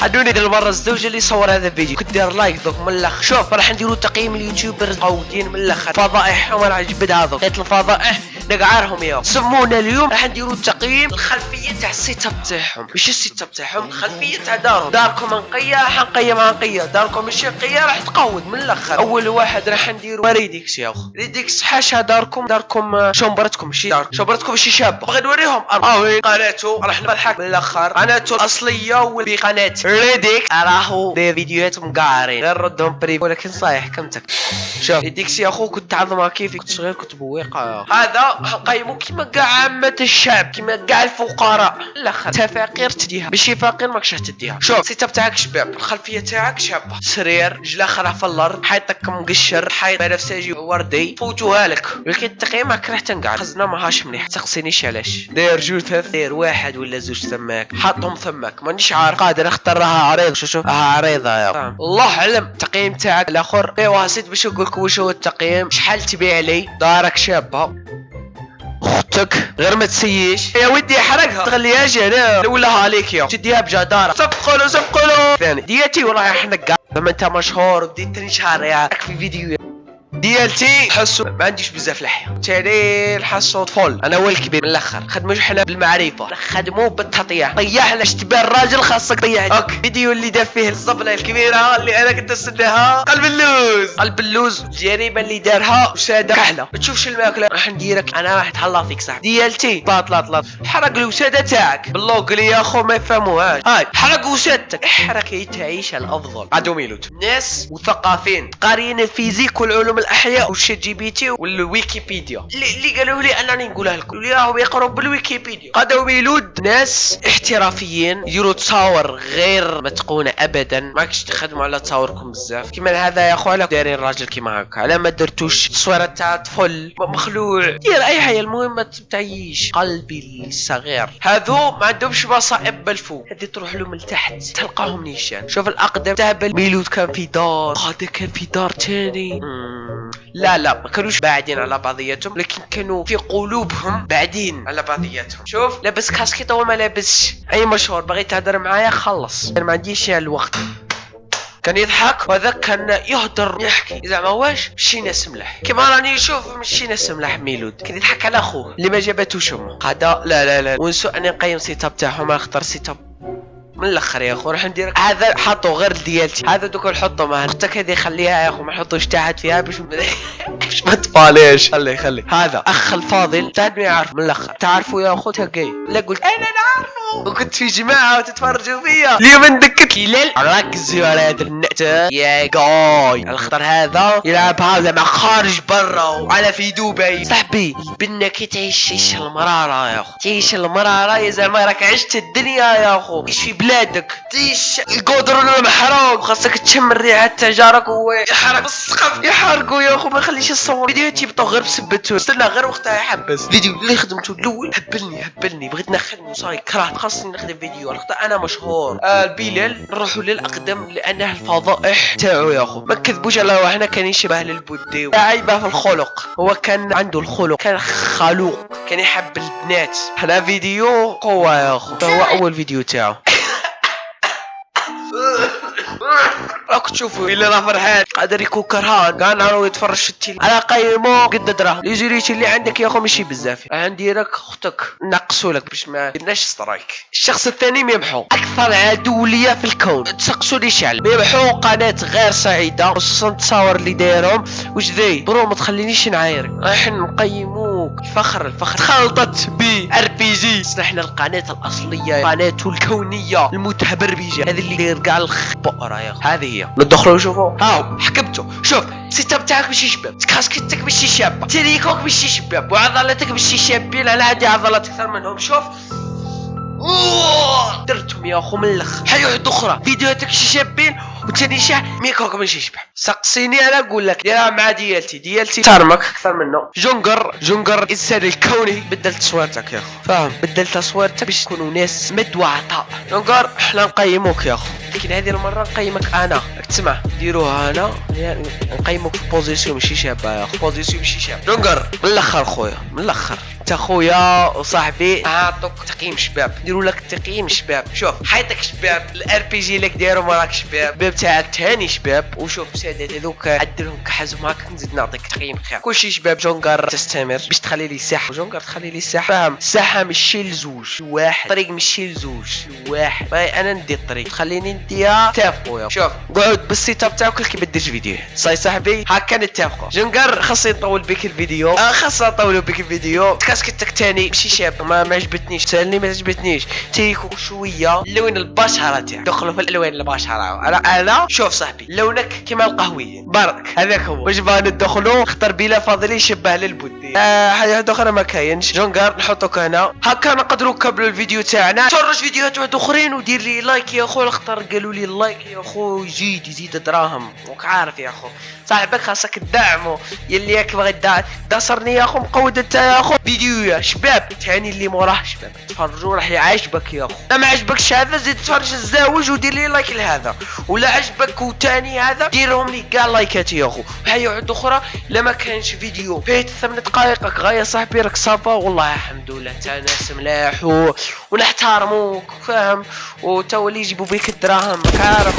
خلوني المره الزوج اللي صور هذا الفيديو كنت دير لايك دوك من الاخر. شوف راح نديرو تقييم اليوتيوبرز قاودين من الاخر فضائح وما راح نجبدها دوك قلت الفضائح نقعرهم ياهم. سمونا اليوم راح نديرو تقييم الخلفيه تاع السيت اب تاعهم، مش السيت اب تاعهم، الخلفيه تاع دارهم. داركم نقيه حنقيمها نقيه، داركم مش نقيه راح تقود من الاخر. اول واحد راح نديرو ريديكس يا اخو. ريديكس حاشا داركم شومبرتكم ماشي داركم شومبرتكم ماشي شابه. بغي نوريهم وين قناته راح نضحك من الاخر. قناته الاصليه وبقناه ريديكس راهو دي فيديوهات مقعرين غير ردهم بري ولكن صحيح كمتك. شوف ريديكس يا اخو كنت تعظمها كيفي كنت صغير كنت بويقه. هذا حنقيمو كيما كاع عامه الشعب كيما كاع الفقراء الاخر. انت فقير تديها ماشي فقير ماكش تديها. شوف السيت اب تاعك شباب، الخلفيه تاعك شابه، سرير رجله خرا في الارض، حيطك مقشر، حيط بنفسجي وردي فوتوها لك. ولكن التقييم راك راح تنقعد خزنه ماهاش مليح. تسقسينيش علاش داير جثث داير واحد ولا زوج ثماك حطهم ثماك مانيش عارف قادر اختارها عريض. شوف عريضه يا الله اعلم. التقييم تاعك الاخر ايوا سيت باش نقول لك واش هو التقييم. شحال تبيع لي دارك شابه اختك غير ما تسييش يا ودي حرقها تخليهاش هنا ولاها عليك يا تديها بجداره. سبقوا ثاني ديتي والله حنقع لما انت مشهور بديت شهر ياك في فيديو ديالتي حسو ما عنديش بزاف لحيه تاني نحسو طفل. انا هو الكبير من الاخر خدمو حنا بالمعرفه خدمو بالتطيع. طيح لاش تبان الراجل خاصك طيح. اوك فيديو اللي دار فيه الصبله الكبيره اللي انا كنت نستناها قلب اللوز الجريمه اللي دارها وساده كحله ما تشوفش الماكله راح نديرك انا راح نتهلا فيك صاحبي. ديالتي طلط حرق الوساده تاعك باللوغ لي يا خو ما يفهموهاش. هاي حرق وسادتك احرق تعيش الافضل. عدو ميلود ناس مثقفين قاريين الفيزيك والعلوم الاحياء والشات جي بي تي والويكيبيديا اللي قالوا لي انني نقولها لكم اللي راهو يقراو بالويكيبيديا. قادوا ميلود ناس احترافيين يديروا تصاور غير متقونه ابدا. ماكش تخدموا على تصاوركم بزاف كيما هذا يا خويا دايرين راجل كيما هكا. على ما درتوش تصويره تاع طفل مخلوع دير اي حاجه المهم ما تعيش. قلبي الصغير هذو ما عندهمش مصائب بالفوق هذه تروح له من تحت تلقاهم نيشان. شوف الاقدم تهبل ميلود كان في دار هذا كان في دار تاني. لا ما كانوش بعدين على بعضياتهم لكن كانوا في قلوبهم بعدين على بعضياتهم. شوف لابس كاسكيطه وما لابسش. اي مشهور بغيت تهدر معايا خلص انا ما عنديش الوقت. كان يضحك وهذاك كان يهدر يحكي زعما واش مشي ناس ملاح كيما راني نشوف مشي ناس ملاح. ميلود كان يضحك على اخوه اللي ما جابتوش امه. هذا لا ونسو اني نقيم سيت اب تاعهم اختار سيت اب من الاخر يا اخو. راح ندير هذا حطوا غير ديالتي هذا دوك نحطوا معاه. اختك هذه خليها يا اخو ما نحطوش تحت فيها باش ما تفاليش. خلي هذا اخ الفاضل تاعنا يعرف من الاخر. تعرفوا يا اخو تاكي لا قلت انا نعرفه وكنت في جماعه وتتفرجوا فيا اليوم ندكت هلال. ركزوا على هذا النقطه يا جاي. الخطر هذا يلعب هذا مع خارج برا وعلى في دبي صاحبي. البنه كي تعيش المراره يا اخو تعيش المراره يا زلمه راك عشت الدنيا يا اخو. ايش في بلادك تعيش القدرون المحروق خاصك تشم الريحه تاع جارك ويحرق بالسقف يحرقوا يا اخو. ما يخليش يصور فيديوهات يبطوا غير بسبتو استنى غير وقتها يحبس. فيديو اللي خدمته الاول هبلني بغيت نخدمه صاي كرهت خاصني نخدم فيديو لقطه انا مشهور. البلال نروحوا للاقدم لانه الفضائح تاعو يا اخو ما كذبوش على روحنا. كان يشبه للبودي عيبه في الخلق. هو كان عنده الخلق كان خلوق كان يحب البنات. هذا فيديو قوه يا اخو هو اول فيديو تاعو. راك تشوفوا اللي راه فرحان قادر يكون كرهان كاع نهار يتفرج في التيلي على قيمه قد دراهم. ليزوريتي اللي عندك يا اخو ماشي بزاف عندي راك اختك نقصوا لك باش ما درناش سترايك. الشخص الثاني ميمحو اكثر عدو ليا في الكون تسقسوا لي شعل ميمحو قناه غير سعيده خصوصا التصاور اللي دايرهم واش ذي برو ما تخلينيش نعايرك رايح نقيموك. الفخر تخلطت بي ار بي جي. احنا القناه الاصليه قناته الكونيه المتهبربجه هذه اللي داير كاع البقره يا اخو. هذه هي ندخلوا نشوفوا هاو حكمته. شوف السيت اب تاعك ماشي شباب كاسكيتك ماشي شابه تريكوك ماشي شباب وعضلاتك ماشي شابين. انا عندي عضلات اكثر منهم. شوف درتهم يا اخو من الاخر. حاجه واحده اخرى فيديوهاتك ماشي شابين وثاني شيء ميكوك ماشي شباب. سقسيني انا نقول لك ديرها مع ديالتي تارمك اكثر منه. جونجر الانسان الكوني بدل تصويرتك يا اخو فاهم بدل تصويرتك باش تكونوا ناس مد وعطاء. جونجر احنا نقيموك يا اخو لكن هذه المره نقيمك انا. تسمع ديروها انا يعني نقيمك في بوزيسيون ماشي شابه يا اخو بوزيسيون ماشي شابه. جونجر من الاخر خويا من الاخر انت خويا وصاحبي نعطوك تقييم شباب، نديروا لك تقييم شباب. شوف حياتك شباب، الار بي جي اللي دايرو مراك شباب، باب تاعك تاني شباب. وشوف سادات هذوك عدلهم كحزم هكا، نزيد نعطيك تقييم خير. كلشي شباب. جونجر تستمر باش تخلي لي ساحه، جونجر تخلي لي ساحه، فاهم؟ الساحه ماشي لزوج واحد، طريق ماشي لزوج واحد، انا ندي الطريق، خليني نديها تافقوا. شوف قعد بالسيت اب تاعك كي بديش فيديو صاي صاحبي، هكا نتفقوا. جونجر خاصني نطول بك الفيديو، خاصنا نطولوا بك الفيديو. كاسكتك تاني ماشي شاب، ما عجبتنيش، سالني ما عجبتنيش، تيكو شويه لون البشره تاعك، دخلوا في الالوان البشره. انا شوف صاحبي لونك كيما القهويين برك، هذاك هو. واش بغا ندخلوا اختار بلا فاضل يشبه للبودي. حاجه اخرى ما كاينش. جونجر نحطوك هنا هكا، نقدروا نكملوا الفيديو تاعنا. تفرج فيديوهات واحد اخرين ودير لي لايك يا خو، اختار قالوا لي اللايك يا خو يزيد دراهم، وك عارف يا خو صاحبك خاصك تدعمو. يلي ياك باغي داسرني يا خو، مقود انت يا خو فيديو يا شباب تاني اللي موراه شباب. تفرجوا راح يعجبك يا خو، لا ما عجبكش هذا زيد تفرج الزاوج ودير لي لايك لهذا، ولا عجبك وتاني هذا ديرهم لي كاع لايكات يا خو. هاي واحد اخرى، لا ما كانش فيديو فيه 8 دقائق غايه صاحبي راك صافا والله الحمد لله، تا ناس ملاح ونحترموك فاهم، وتولي يجيبوا بيك الدراهم عارف.